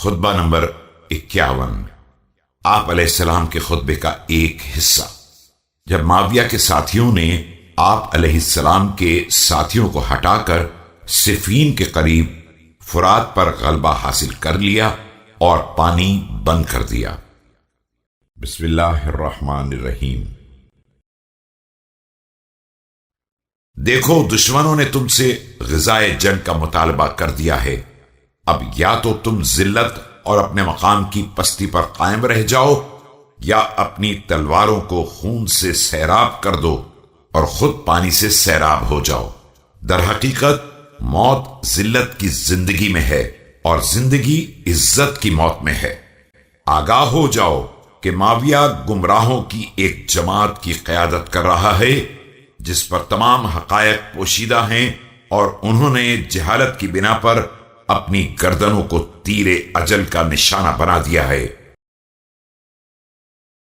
خطبہ نمبر 51۔ آپ علیہ السلام کے خطبے کا ایک حصہ۔ جب معاویہ کے ساتھیوں نے آپ علیہ السلام کے ساتھیوں کو ہٹا کر صفین کے قریب فرات پر غلبہ حاصل کر لیا اور پانی بند کر دیا۔ بسم اللہ الرحمن الرحیم۔ دیکھو، دشمنوں نے تم سے غذائے جنگ کا مطالبہ کر دیا ہے۔ اب یا تو تم ذلت اور اپنے مقام کی پستی پر قائم رہ جاؤ، یا اپنی تلواروں کو خون سے سیراب کر دو اور خود پانی سے سیراب ہو جاؤ۔ در حقیقت موت ذلت کی زندگی میں ہے اور زندگی عزت کی موت میں ہے۔ آگاہ ہو جاؤ کہ معاویہ گمراہوں کی ایک جماعت کی قیادت کر رہا ہے جس پر تمام حقائق پوشیدہ ہیں، اور انہوں نے جہالت کی بنا پر اپنی گردنوں کو تیر اجل کا نشانہ بنا دیا ہے۔